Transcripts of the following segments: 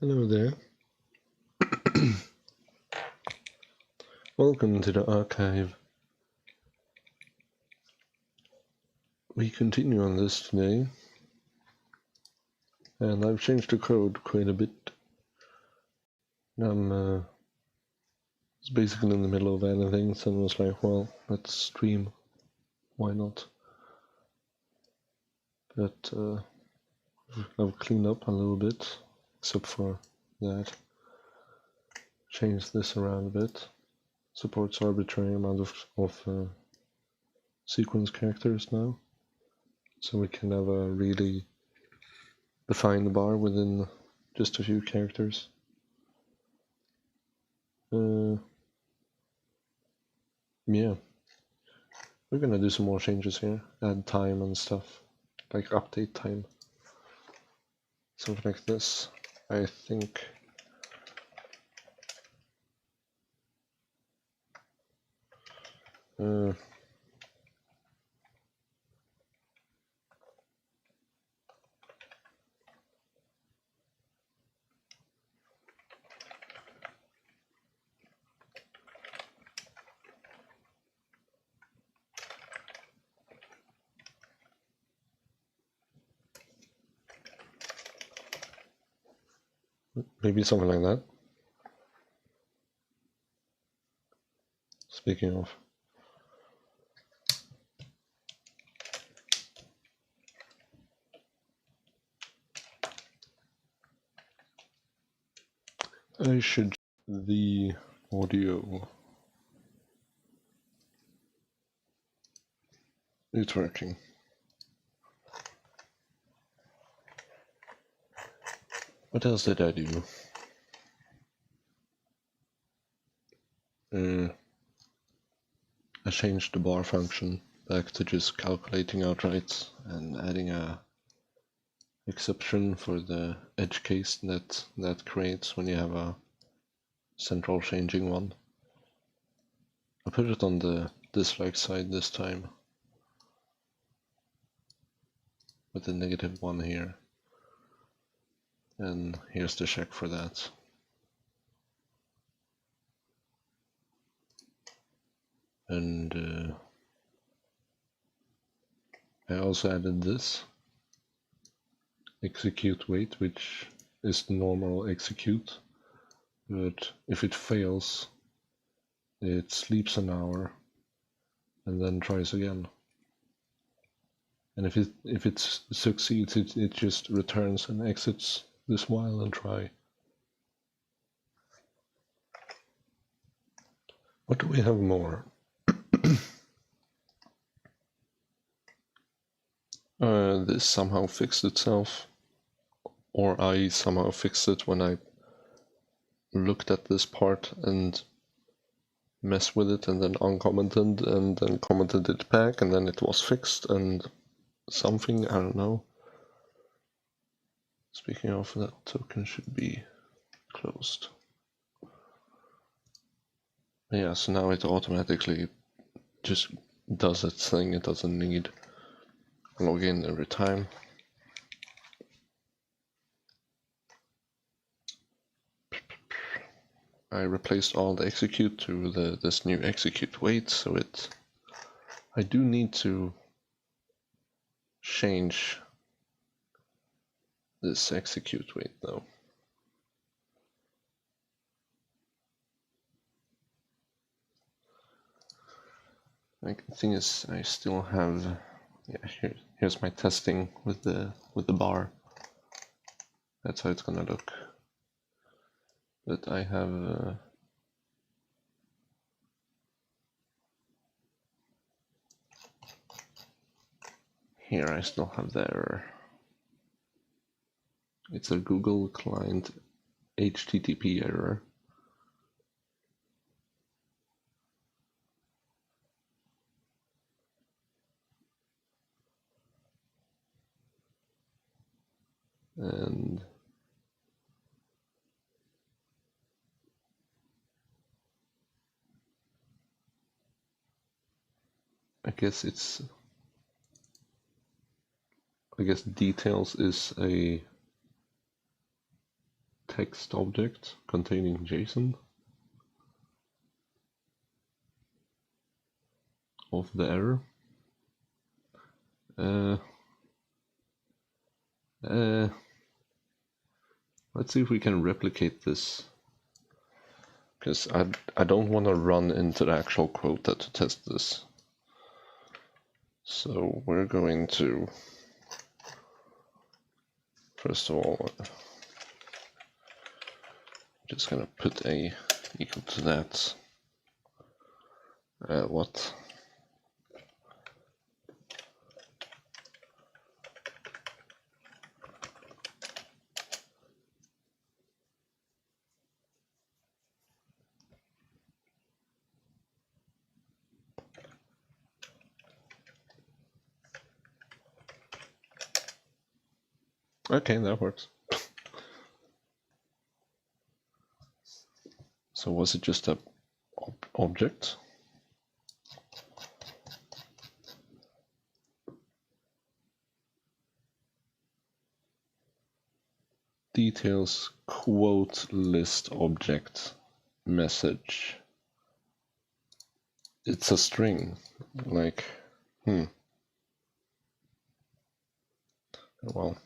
Hello there. Welcome to the archive. We continue on this today, and I've changed the code quite a bit. I'm basically in the middle of editing, so I was like, well, let's stream. Why not? But I've cleaned up a little bit, except for that. Changed this around a bit. Supports arbitrary amount of sequence characters now, so we can have a really defined bar within just a few characters. Yeah, we're gonna do some more changes here, add time and stuff, like update time, something like this, I think. Maybe something like that. Speaking of. I should the audio. It's working. What else did I do? I changed the bar function back to just calculating outright and adding a exception for the edge case that creates when you have a central changing one. I put it on the dislike side this time, with the -1 here, and here's the check for that. And I also added this execute wait, which is the normal execute, but if it fails, it sleeps an hour and then tries again. And if it succeeds, it just returns and exits this while and try. What do we have more? This somehow fixed itself, or I somehow fixed it when I looked at this part and messed with it and then uncommented and then commented it back, and then it was fixed and something, I don't know. Speaking of, that token should be closed. Yeah, so now it automatically just does its thing. It doesn't need log in every time. I replaced all the execute to this new execute wait, so I do need to change this execute wait though. Like, the thing is, I still have, yeah, here's my testing with the bar. That's how it's gonna look. But I have here I still have the error. It's a Google client HTTP error. And I guess details is a text object containing JSON of the error. Let's see if we can replicate this, because I don't want to run into the actual quota to test this. So we're going to, first of all, just gonna put a equal to that. What? Okay, that works. So was it just a object? Details quote list object message. It's a string, like, well,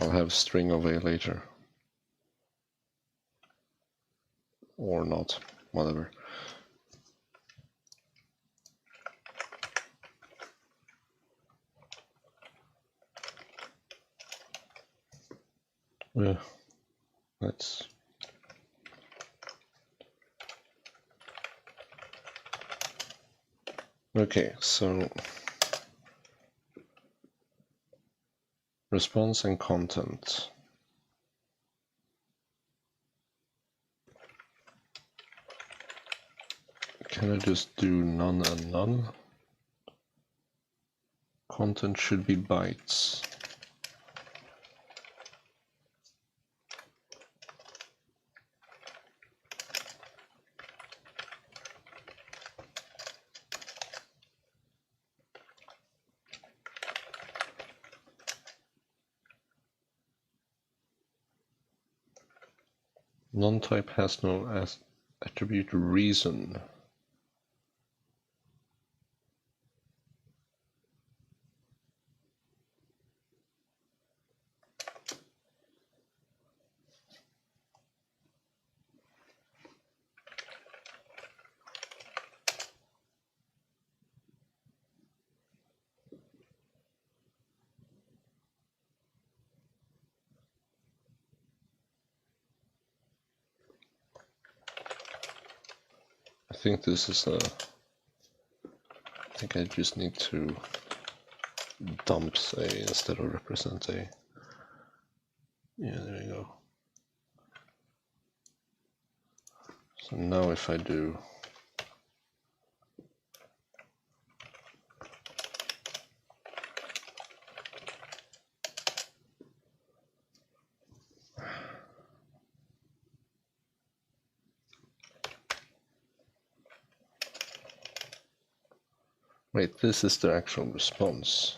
I'll have string of a later, or not, whatever. Yeah, that's okay. So response and content. Can I just do none and none? Content should be bytes. Non-type has no attribute reason. I think this is a, I think I just need to dump say instead of represent a. Yeah, there you go. So now if I do wait, this is the actual response.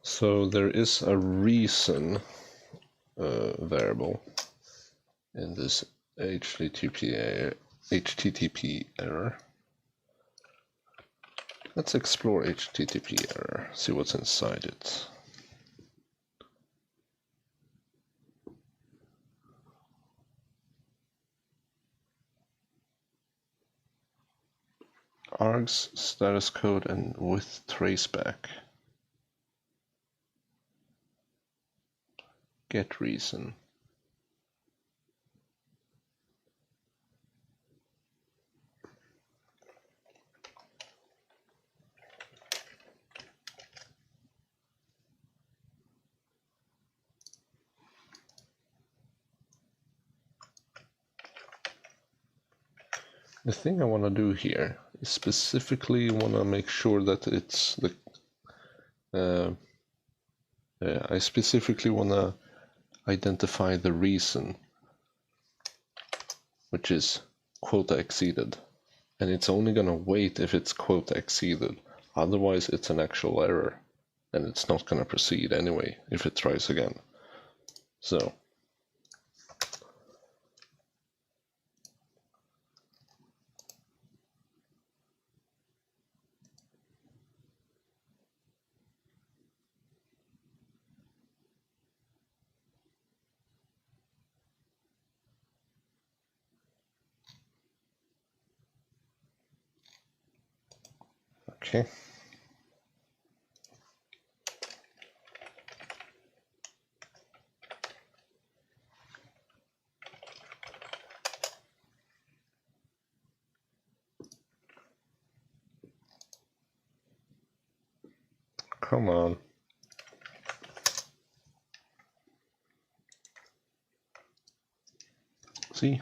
So there is a reason variable in this HTTP error. Let's explore HTTP error, see what's inside it. args, status code, and with traceback. Get reason. The thing I want to do here is specifically want to make sure that it's the I specifically want to identify the reason, which is quota exceeded, and it's only going to wait if it's quota exceeded. Otherwise it's an actual error and it's not going to proceed anyway if it tries again. So okay. Come on. See?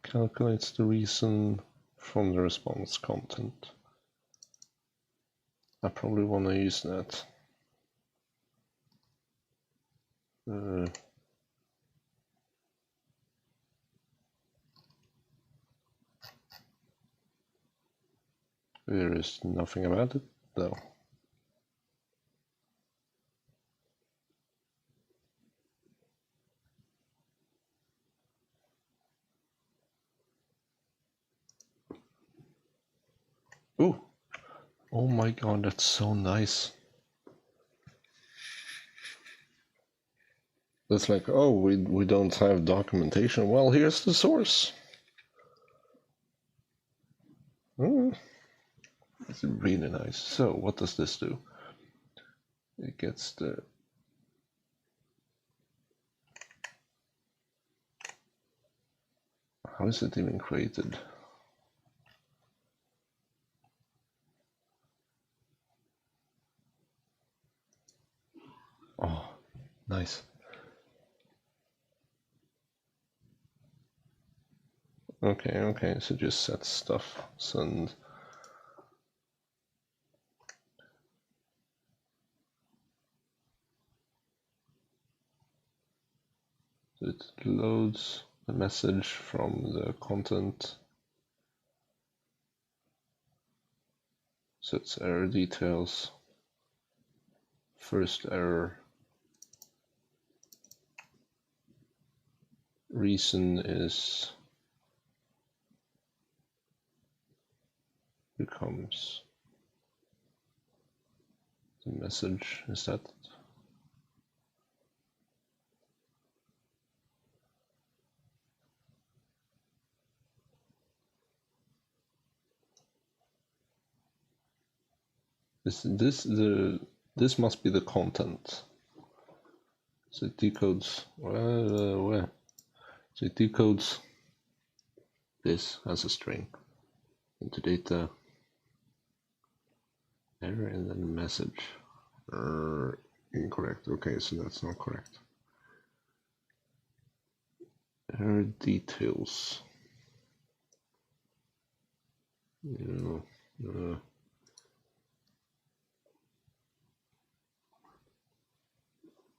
Calculates the reason from the response content. I probably want to use that. There is nothing about it, though. Ooh! Oh my god, that's so nice. It's like, oh, we don't have documentation. Well, here's the source. It's really nice. So, what does this do? It gets the... How is it even created? Oh, nice. Okay, so just set stuff, send. It loads a message from the content, sets error details, first error, reason is becomes the message. Is that it? This must be the content. So it decodes where? So it decodes this as a string into data error and then message. Incorrect. Okay, so that's not correct. Error details.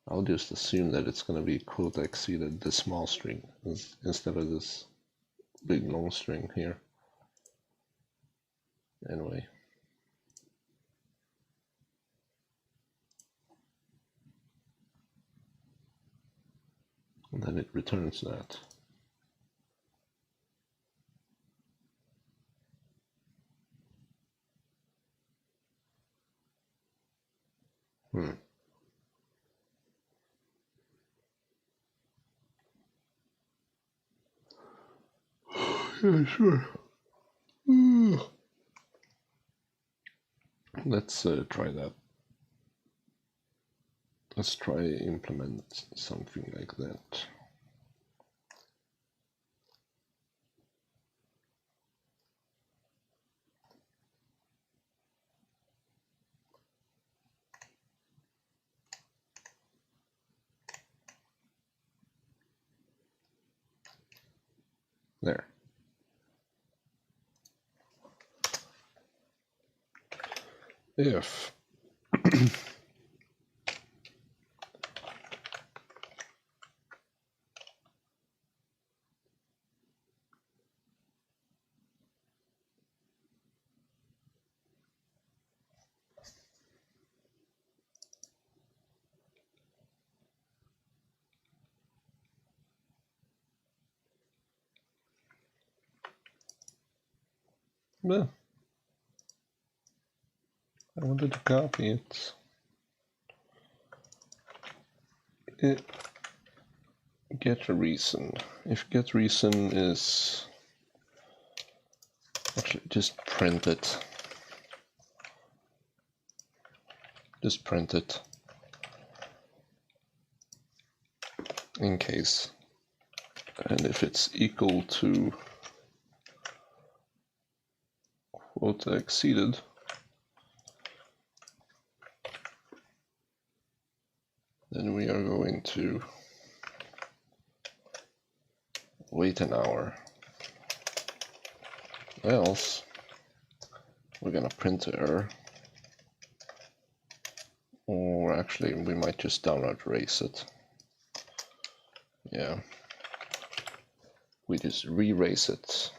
I'll just assume that it's going to be quota exceeded this small string instead of this big long string here. Anyway. And then it returns that. Yeah, sure. Let's try that. Let's try implement something like that. There. If well, I wanted to copy it. Get a reason. If get reason is actually just print it. Just print it in case. And if it's equal to quota exceeded, then we are going to wait an hour. Else, we're gonna print the error. Or actually, we might just downright erase it. Yeah. We just re-erase it.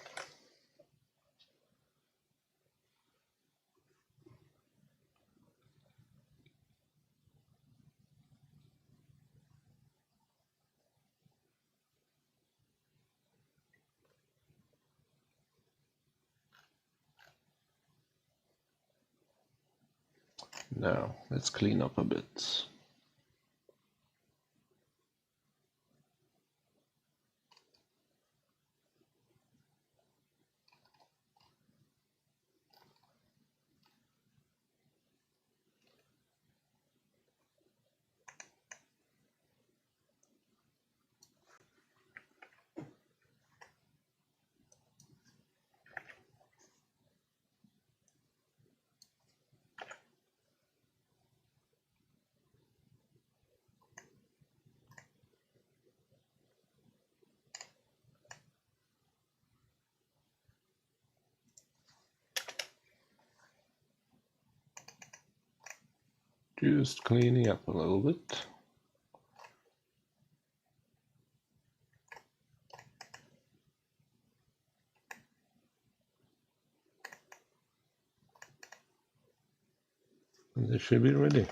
Now, let's clean up a bit. Just cleaning up a little bit. And they should be ready.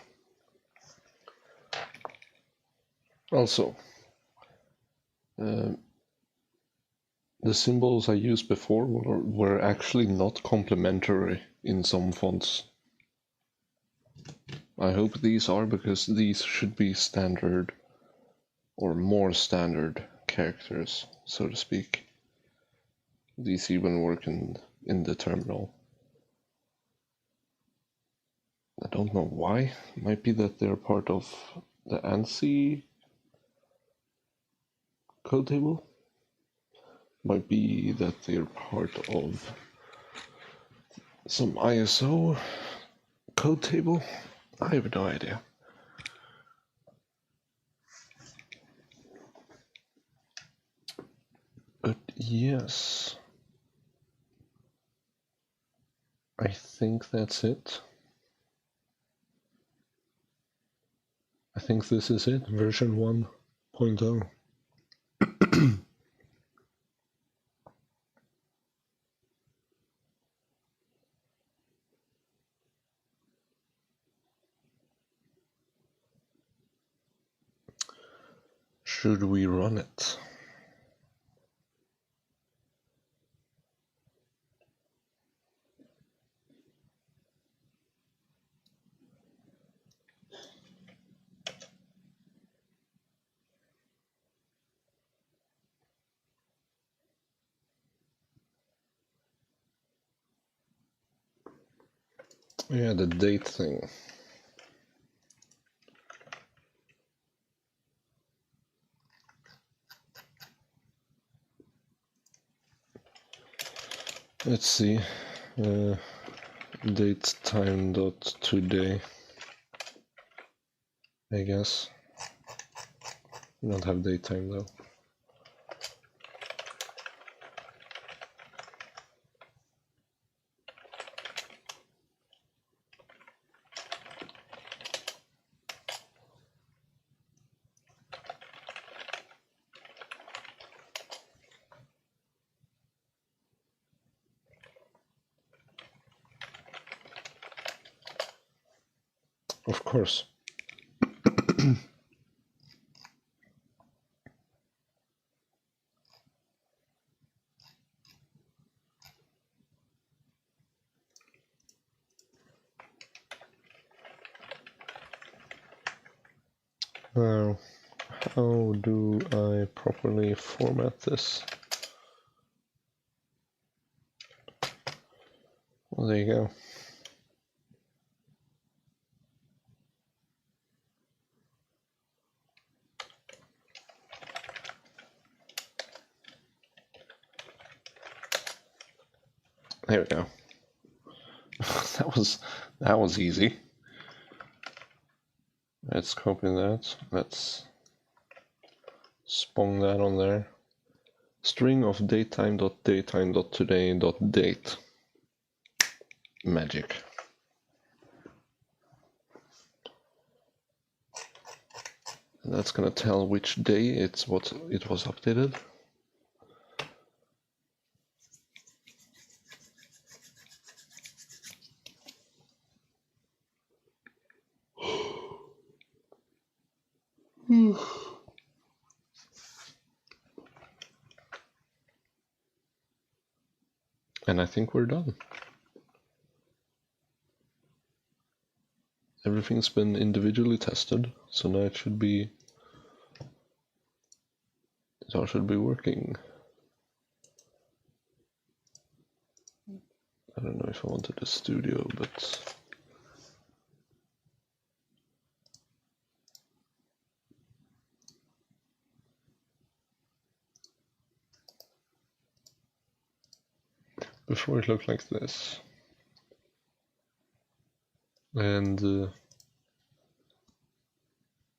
Also, the symbols I used before were actually not complementary in some fonts. I hope these are, because these should be standard or more standard characters, so to speak. These even work in the terminal. I don't know why. It might be that they're part of the ANSI code table. Might be that they're part of some ISO code table. I have no idea. But yes, I think that's it. I think this is it, version 1.0. Should we run it? Yeah, the date thing. Let's see. Date time dot today. I guess. We don't have date time though. Of course. Now, how do I properly format this? Well, there you go. There we go. that was easy. Let's copy that. Let's spawn that on there. String of datetime.today.date. Magic. And that's gonna tell which day it was updated. And I think we're done. Everything's been individually tested, so now it all should be working. I don't know if I wanted a studio, but before it looked like this. And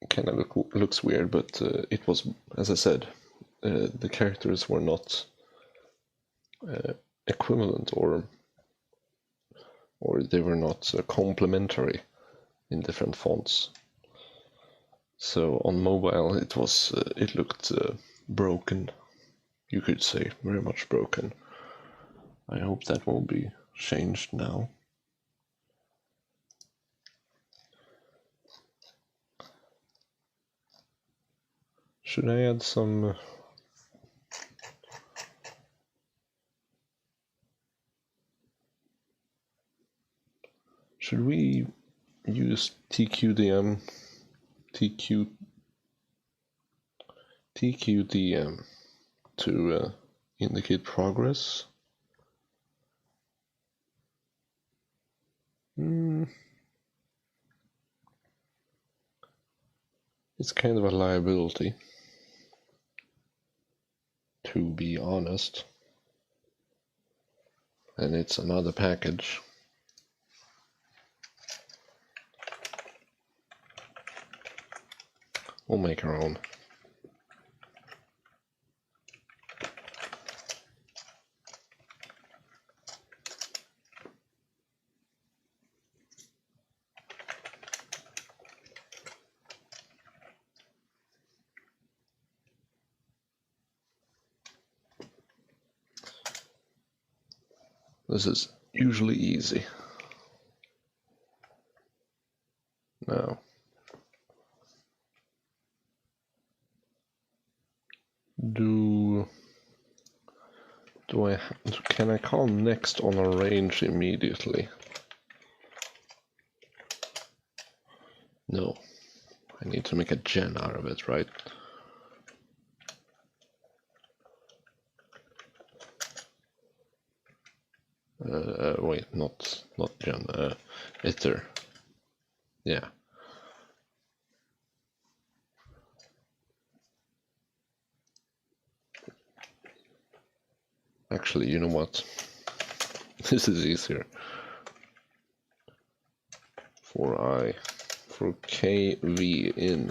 kind of looks weird, but it was, as I said, the characters were not equivalent, or they were not complementary in different fonts. So on mobile it looked broken, you could say, very much broken. I hope that will be changed now. Should I add some should we use TQDM to indicate progress? It's kind of a liability, to be honest. And it's another package. We'll make our own. This is usually easy. Now, can I call next on a range immediately? No. I need to make a gen out of it, right? Wait, not gen, iter. Yeah. Actually, you know what? This is easier. For kv in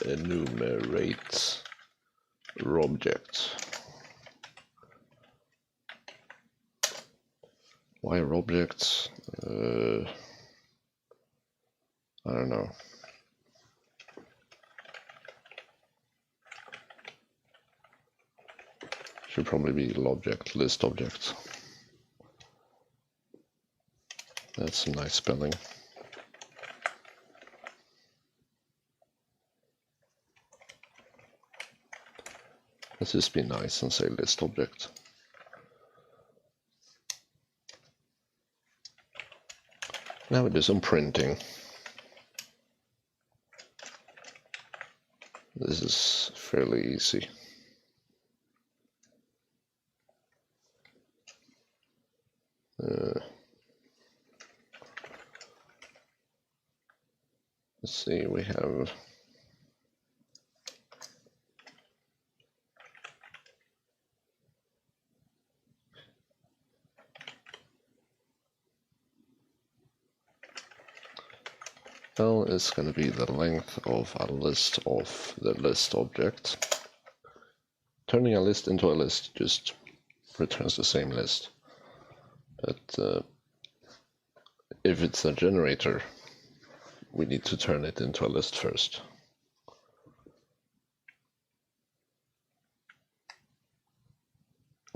enumerate object. Why objects? I don't know. Should probably be object, list object. That's some nice spelling. Let's just be nice and say list object. Now we do some printing. This is fairly easy. Let's see, we have L is going to be the length of a list of the list object. Turning a list into a list just returns the same list. But if it's a generator, we need to turn it into a list first.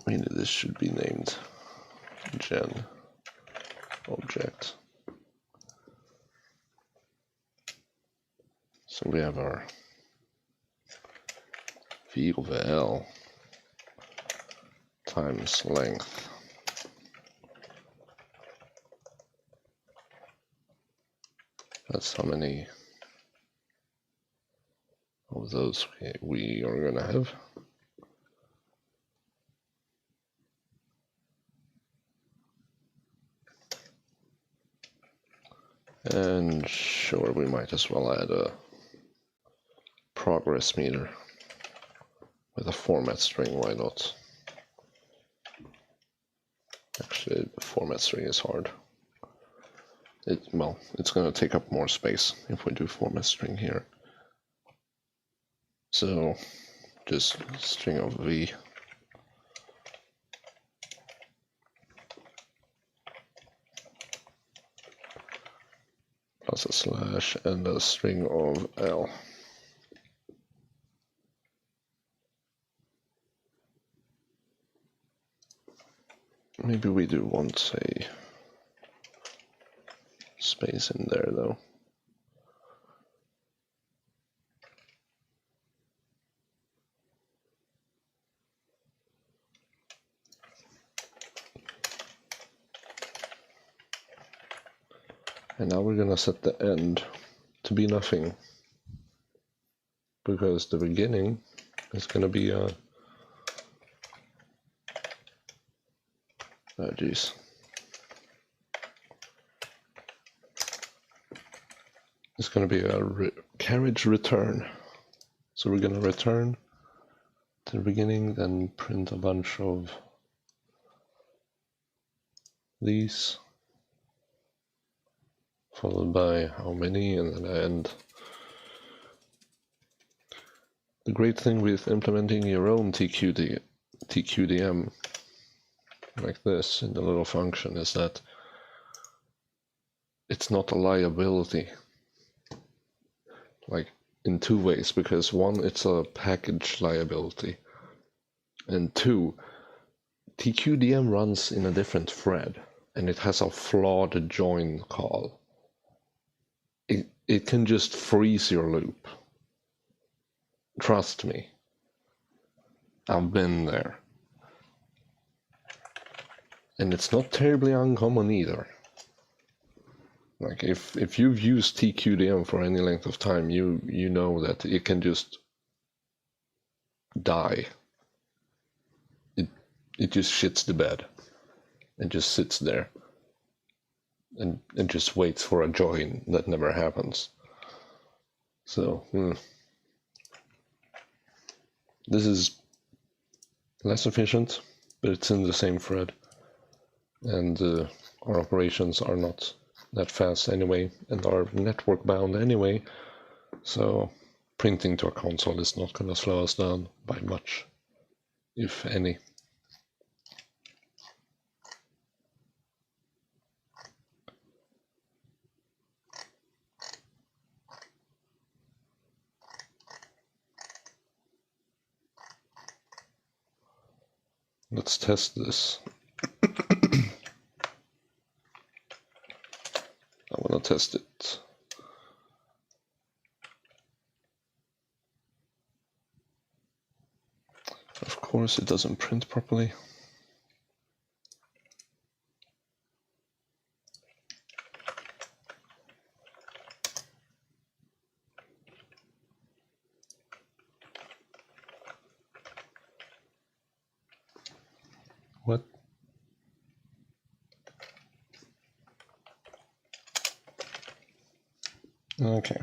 I mean, this should be named gen object. So we have our v over L times length. That's how many of those we are going to have. And sure, we might as well add a progress meter with a format string, why not? Actually, the format string is hard. Well, it's going to take up more space if we do format string here. So just string of v. Plus a slash and a string of L. Maybe we do want a space in there though. And now we're going to set the end to be nothing, because the beginning is going to be a... Oh geez. It's going to be a carriage return. So we're going to return to the beginning, then print a bunch of these, followed by how many, and then end. The great thing with implementing your own TQDM like this in the little function is that it's not a liability, like in two ways, because one, it's a package liability, and two, TQDM runs in a different thread and it has a flawed join call. It can just freeze your loop. Trust me, I've been there. And it's not terribly uncommon either. Like if you've used TQDM for any length of time, you know that it can just die. It just shits the bed. and just sits there and just waits for a join that never happens. So this is less efficient, but it's in the same thread, and our operations are not that fast anyway, and are network bound anyway, so printing to a console is not going to slow us down by much, if any. Let's test this. I want to test it. Of course, it doesn't print properly. What? Okay.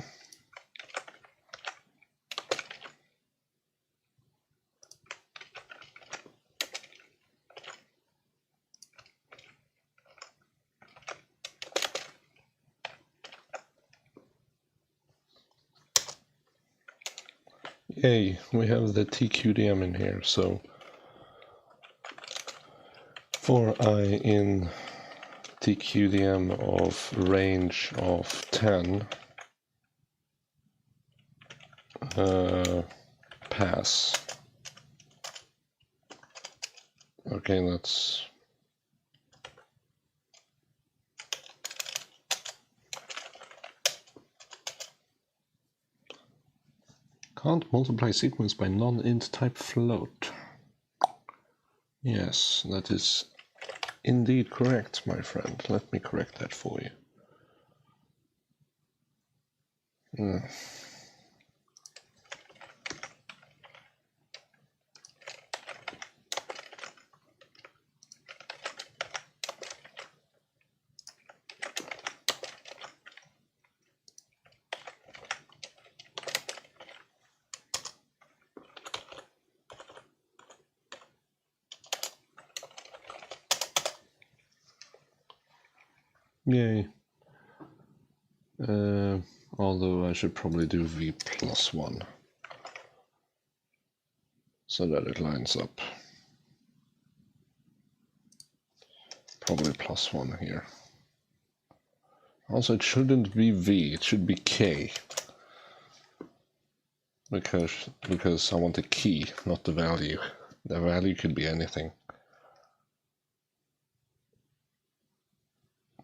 Yay, we have the TQDM in here, so for I in TQDM of range of 10, pass. Okay, let's can't multiply sequence by non-int type float. Yes, that is indeed correct, my friend. Let me correct that for you. Yay. Although I should probably do v plus 1 so that it lines up. Probably plus 1 here. Also, it shouldn't be v, it should be k. Because I want the key, not the value. The value could be anything.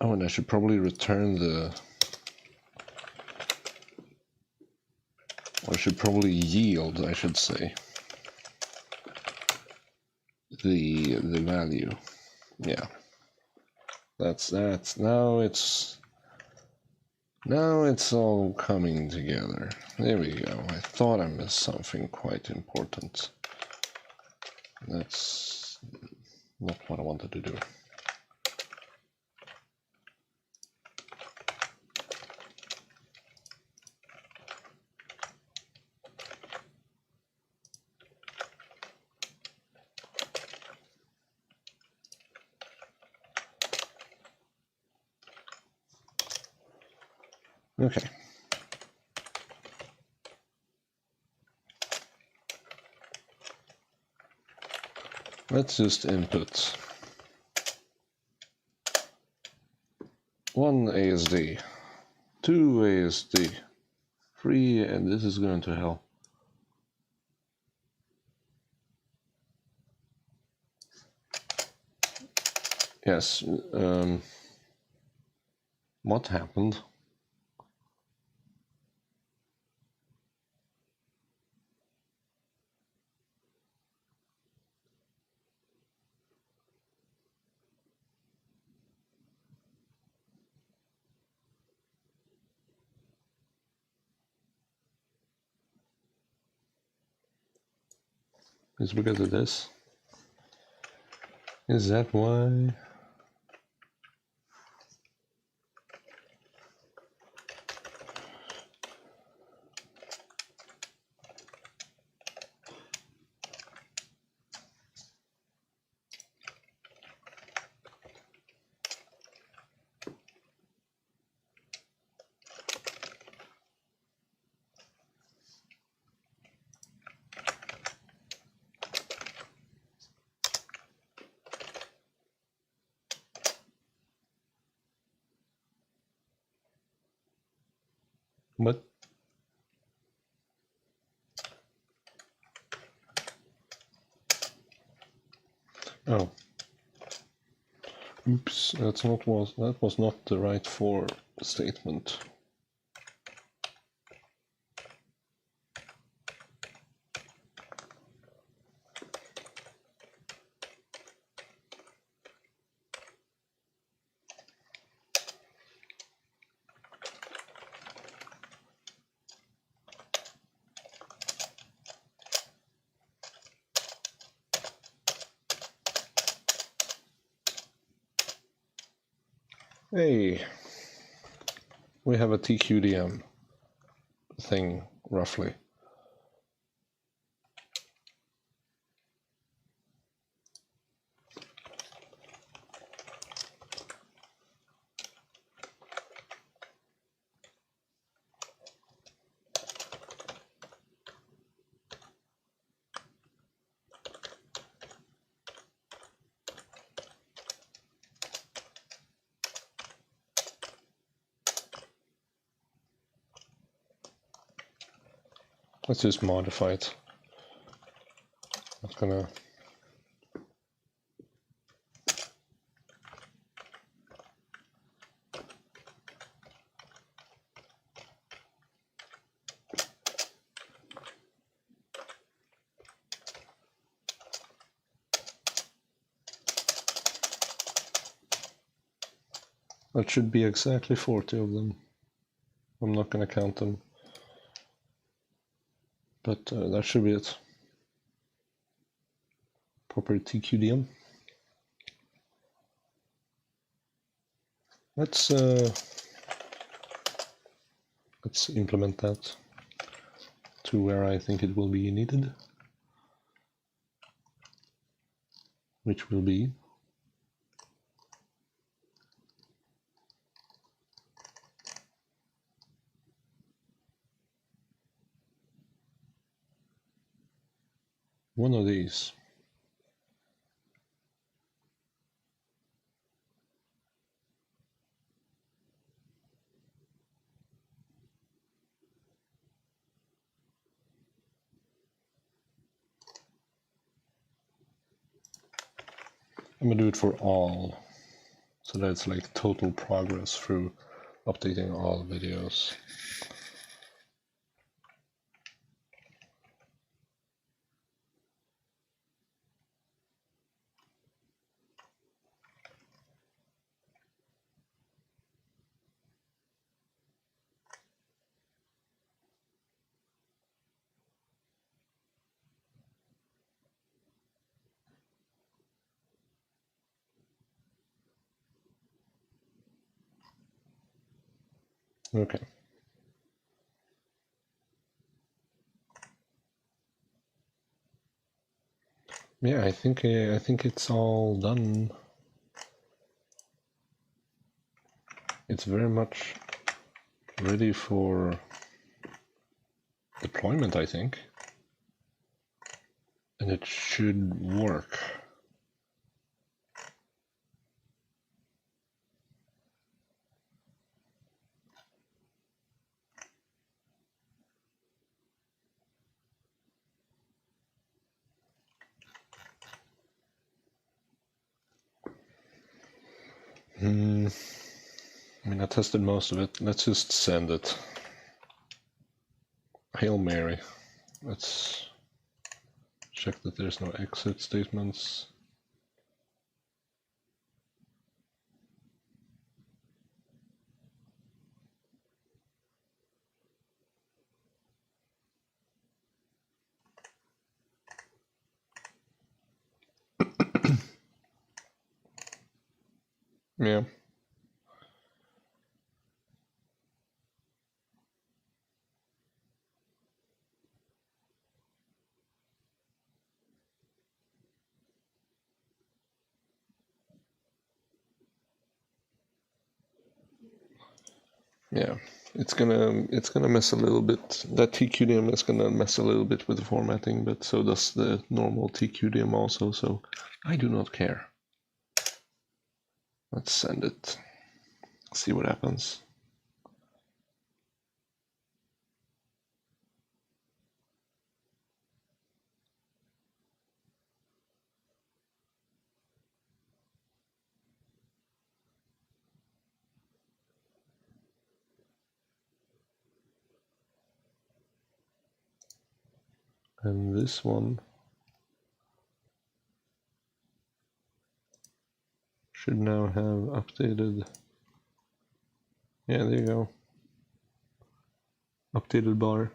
Oh, and I should probably return the... Or I should probably yield, I should say. The value. Yeah. That's now it's all coming together. There we go. I thought I missed something quite important. That's not what I wanted to do. Okay. Let's just input 1 ASD, 2 ASD, 3, and this is going to hell. Yes, what happened? It's because of this. Is that why? What? Oh. Oops, that was not the right for statement. Hey, we have a TQDM thing, roughly. Let's just modify it. Not gonna. That should be exactly 40 of them. I'm not gonna count them. But that should be it. Proper TQDM. Let's implement that to where I think it will be needed, which will be one of these. I'm gonna do it for all, so that's like total progress through updating all videos. Okay. Yeah, I think it's all done. It's very much ready for deployment, I think, and it should work. I mean, I tested most of it. Let's just send it. Hail Mary. Let's check that there's no exit statements. Yeah. Yeah, it's gonna mess a little bit. That TQDM is gonna mess a little bit with the formatting, but so does the normal TQDM also, so I do not care. Let's send it. See what happens. And this one should now have updated. Yeah, there you go. Updated bar.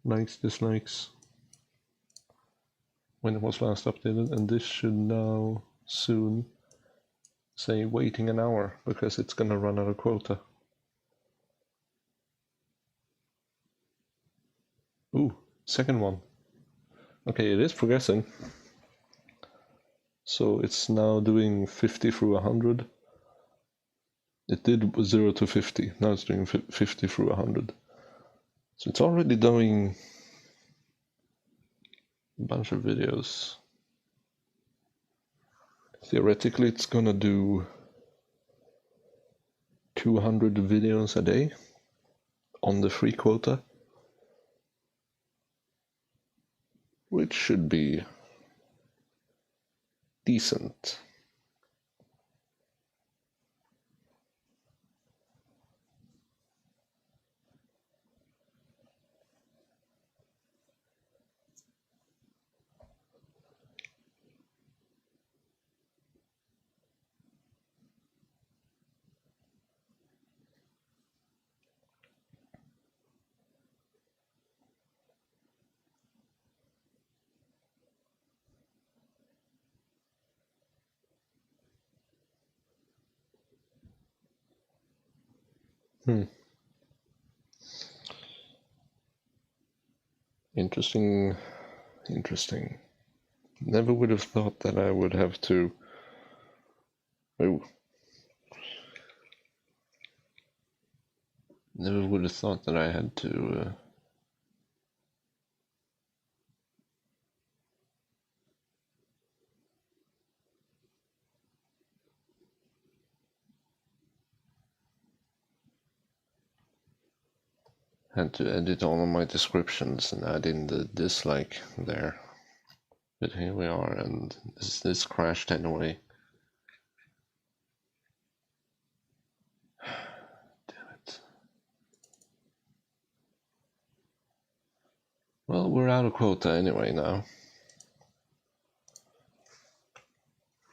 Likes, dislikes. When it was last updated, and this should now soon say waiting an hour because it's gonna run out of quota. Ooh, second one. Okay, it is progressing. So it's now doing 50 through 100. It did 0 to 50. Now it's doing 50 through 100. So it's already doing a bunch of videos. Theoretically, it's gonna do 200 videos a day on the free quota, which should be decent. Interesting. Never would have thought that I would have to. Oh. Never would have thought that I had to. Had to edit all of my descriptions and add in the dislike there. But here we are, and this crashed anyway. Damn it. Well, we're out of quota anyway now.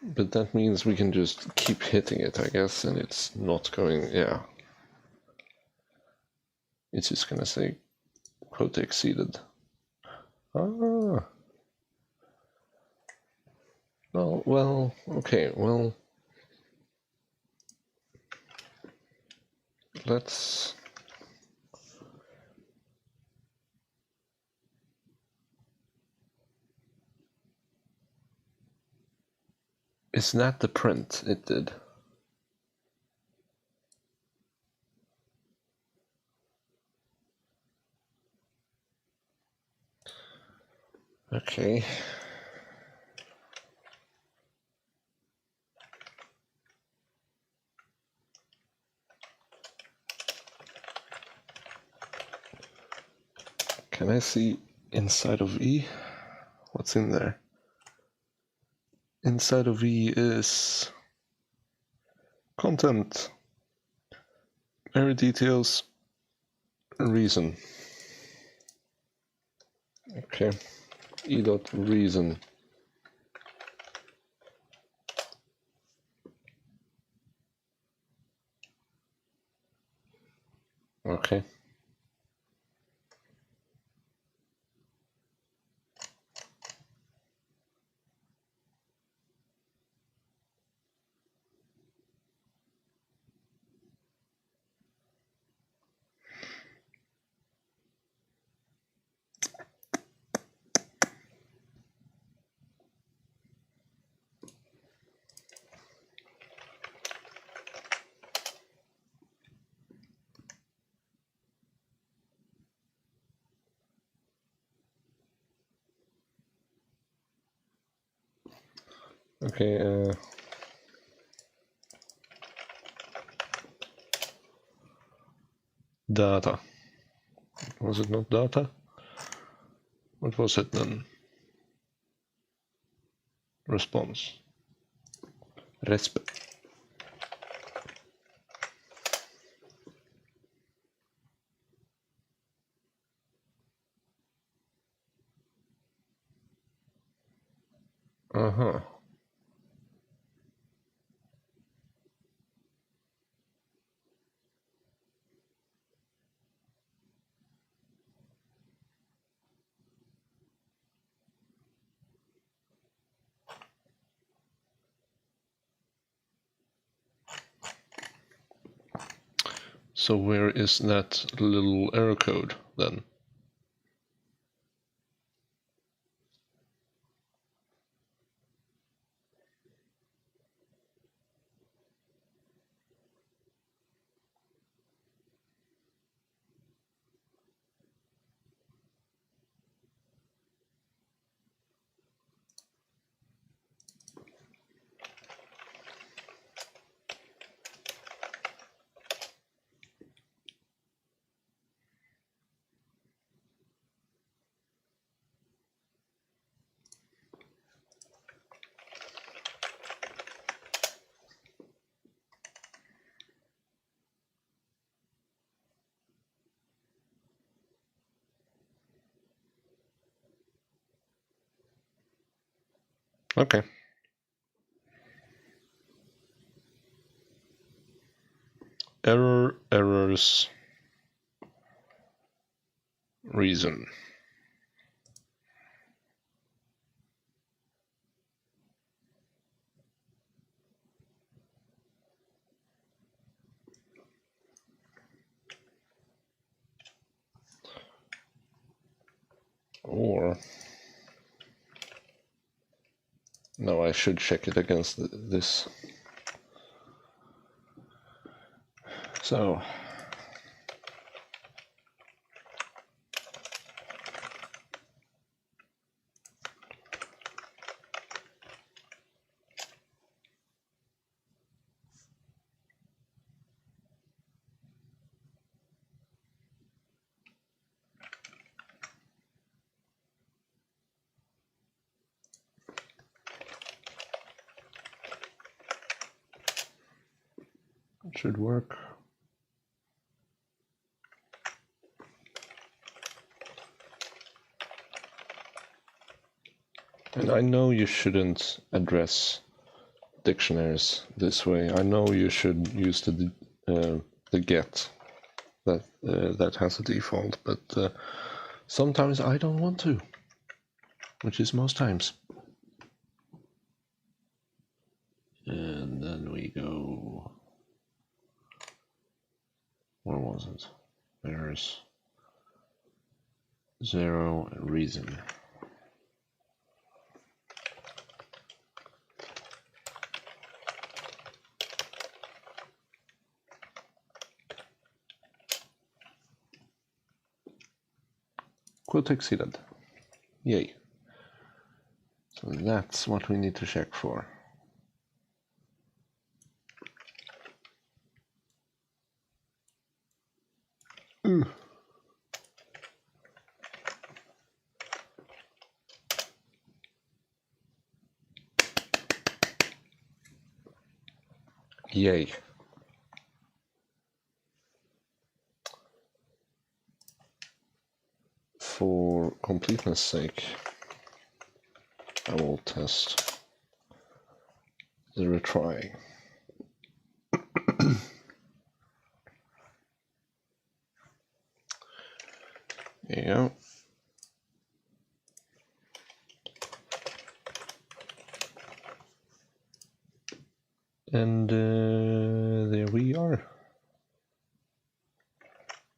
But that means we can just keep hitting it, I guess, and it's not going, yeah. It's just gonna say quota exceeded. Ah. Well, okay, well. Let's. Is that the print it did? Okay. Can I see inside of E? What's in there? Inside of E is content, very details, reason. Okay, E.reason. Okay. Okay, data. Was it not data? What was it then? Response. Resp. Uh-huh. So where is that little error code then? Okay. Errors, reason. Or, no, I should check it against this. So, it should work. And I know you shouldn't address dictionaries this way. I know you should use the get that has a default, but sometimes I don't want to, which is most times. And then we go. Where was it? There's 0 reason. Quote exceeded. Yay. So that's what we need to check for. Yay. For completeness sake, I will test the retry. Yeah. And there we are.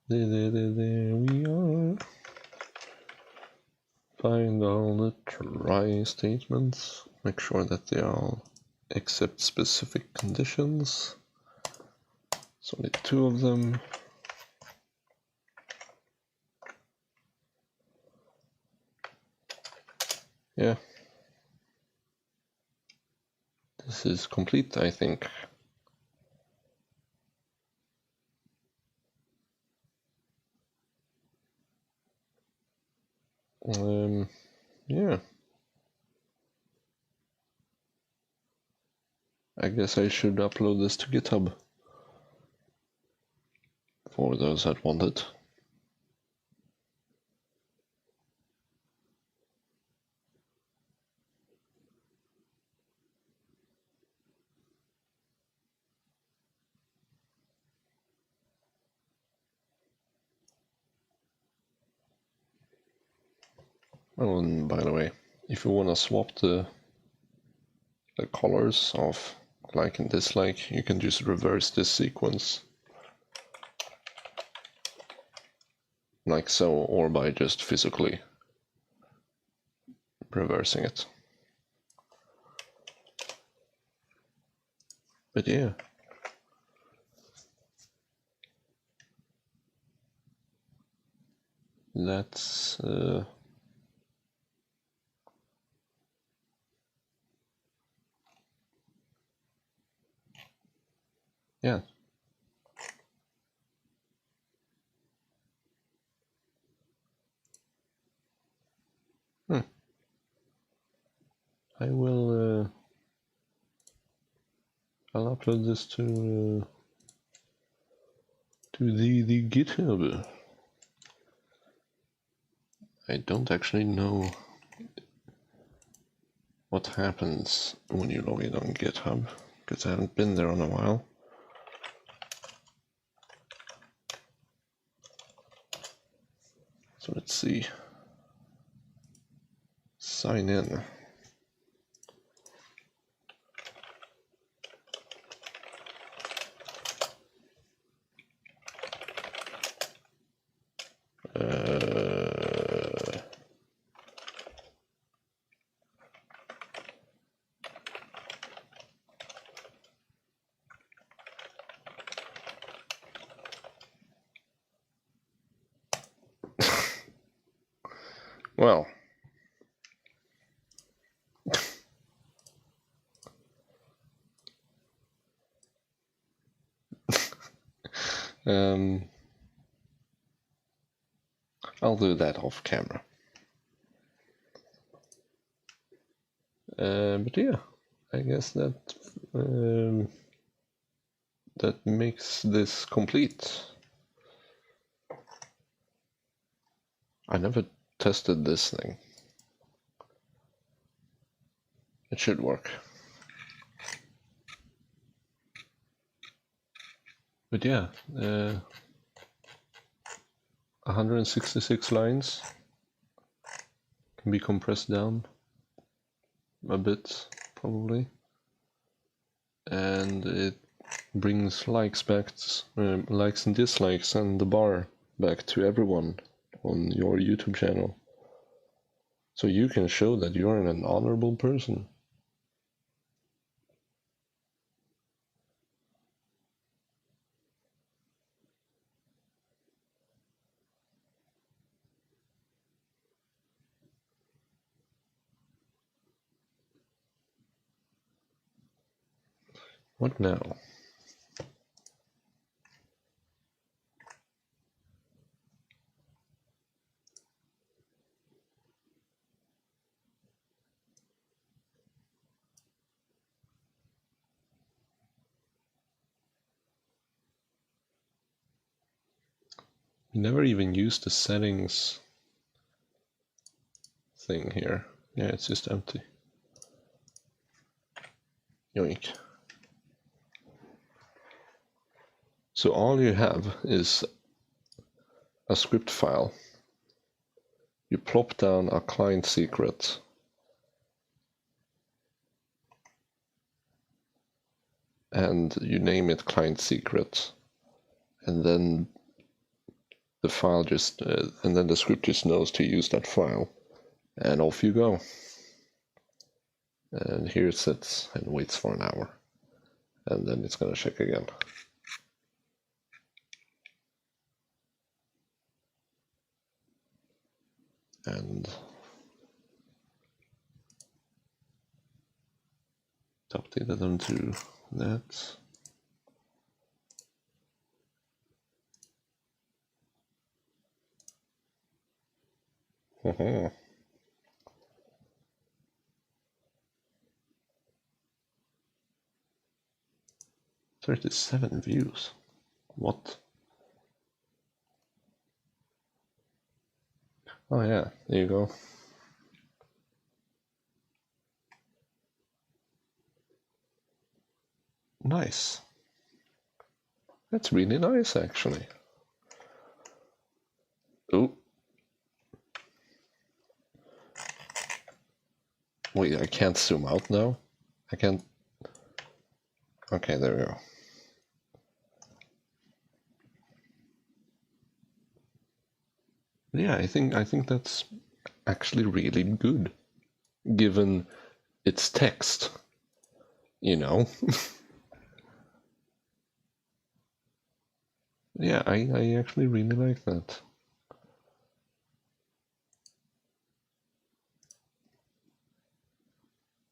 There we are. Find all the try statements. Make sure that they all accept specific conditions. So only 2 of them. Yeah. This is complete, I think. Yeah. I guess I should upload this to GitHub for those that want it. Oh, and by the way, if you want to swap the colors of like and dislike, you can just reverse this sequence. Like so, or by just physically reversing it. But yeah. That's yeah. I will I'll upload this to the GitHub. I don't actually know what happens when you log in on GitHub, because I haven't been there in a while. So let's see. Sign in. Well, I'll do that off camera. But yeah, I guess that that makes this complete. I never tested this thing. It should work. But yeah, 166 lines can be compressed down a bit, probably. And it brings likes back, likes and dislikes and the bar back to everyone on your YouTube channel. So you can show that you're an honorable person. What now? We never even used the settings thing here. Yeah, it's just empty. Yoink. So all you have is a script file. You plop down a client secret. And you name it client secret. And then the file just, and then the script just knows to use that file. And off you go. And here it sits and waits for an hour. And then it's gonna check again. And updated them to that. Uh-huh. 37 views. What? Oh yeah, there you go. Nice. That's really nice, actually. Oh. Wait, I can't zoom out now? I can't... Okay, there we go. Yeah, I think that's actually really good, given its text, you know? Yeah, I actually really like that.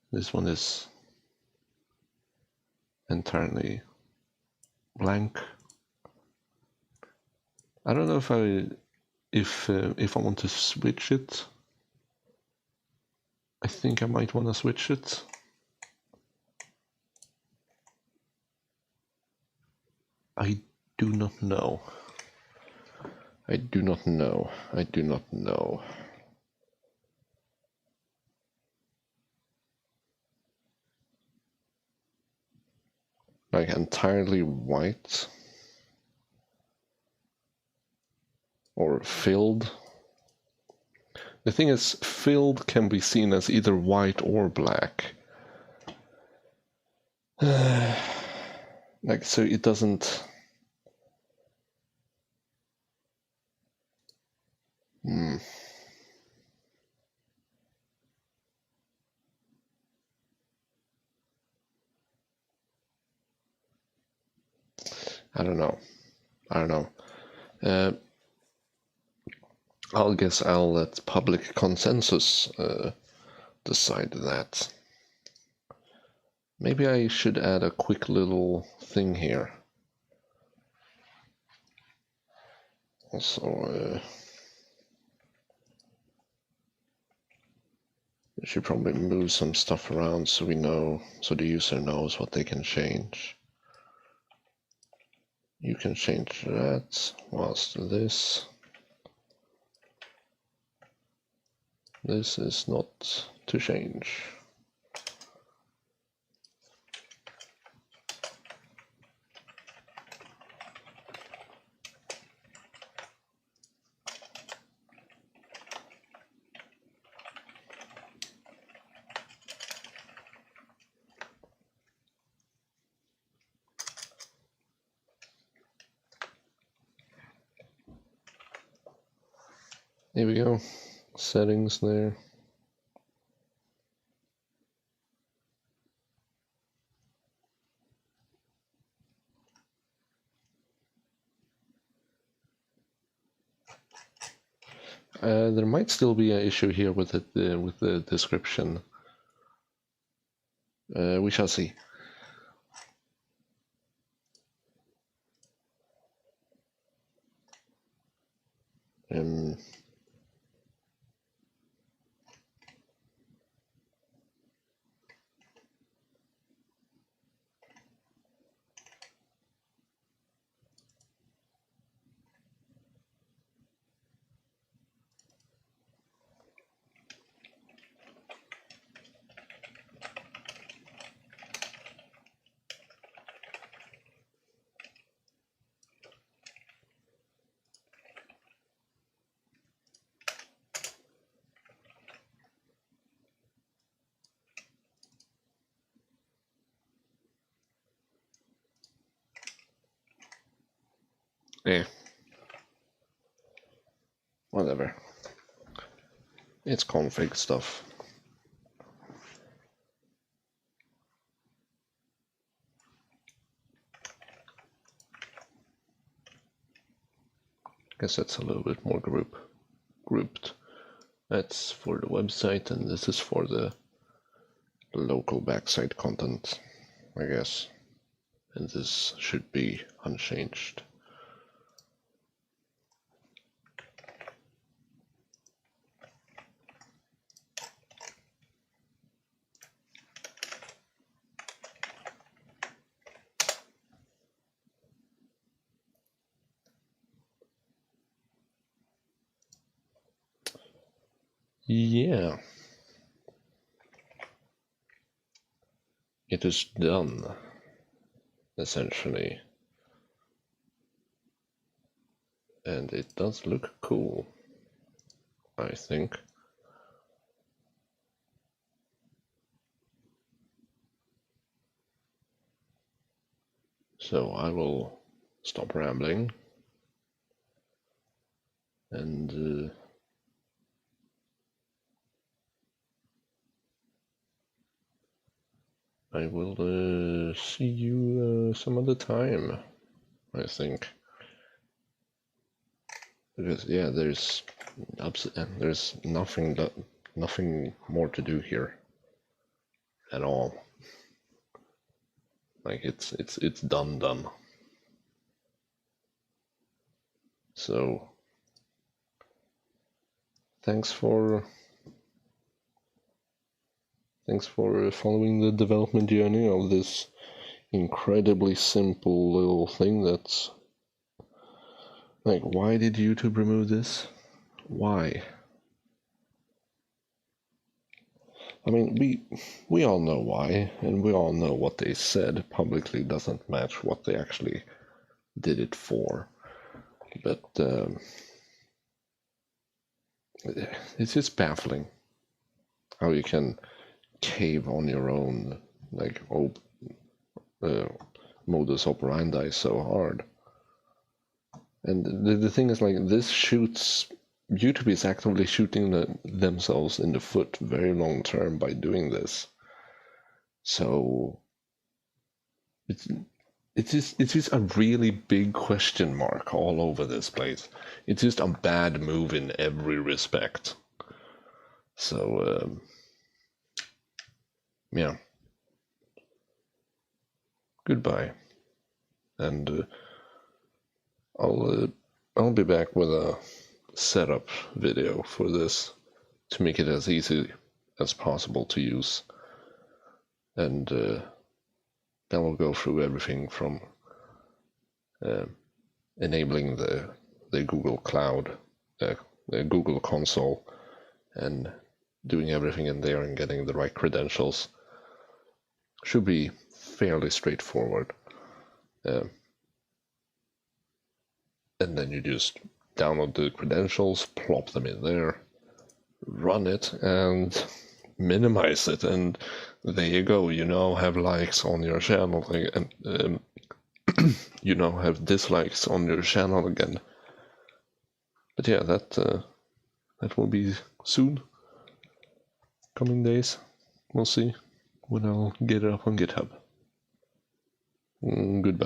This one is entirely blank. I don't know if I want to switch it. I think I might want to switch it. I do not know. I do not know. I do not know. Like entirely white or filled. The thing is, filled can be seen as either white or black. Like, so it doesn't... I don't know. I don't know. I'll guess I'll let public consensus decide that. Maybe I should add a quick little thing here. Also, we should probably move some stuff around so we know, so the user knows what they can change. You can change that, whilst this is not to change. There we go. Settings there. There might still be an issue here with the description. We shall see. Yeah. Whatever. It's config stuff. Guess that's a little bit more grouped. That's for the website, and this is for the local backside content, I guess. And this should be unchanged. Yeah. It is done, essentially. And it does look cool, I think. So I will stop rambling and I will see you some other time, I think. Because yeah, there's nothing more to do here at all. Like it's done. So thanks for following the development journey of this incredibly simple little thing that's like, why did YouTube remove this? Why? I mean, we all know why, and we all know what they said publicly doesn't match what they actually did it for. But it's just baffling how you can cave on your own, like, modus operandi so hard. And the thing is, like, YouTube is actively shooting themselves in the foot very long term by doing this. So it's just a really big question mark all over this place. It's just a bad move in every respect. So yeah. Goodbye. And I'll be back with a setup video for this to make it as easy as possible to use. And then we'll go through everything from enabling the Google Cloud, the Google console, and doing everything in there and getting the right credentials. Should be fairly straightforward. And then you just download the credentials, plop them in there, run it, and minimize it, and there you go. You now have likes on your channel, and you now have dislikes on your channel again. But yeah, that will be soon. Coming days, we'll see when I'll get it up on GitHub. Goodbye.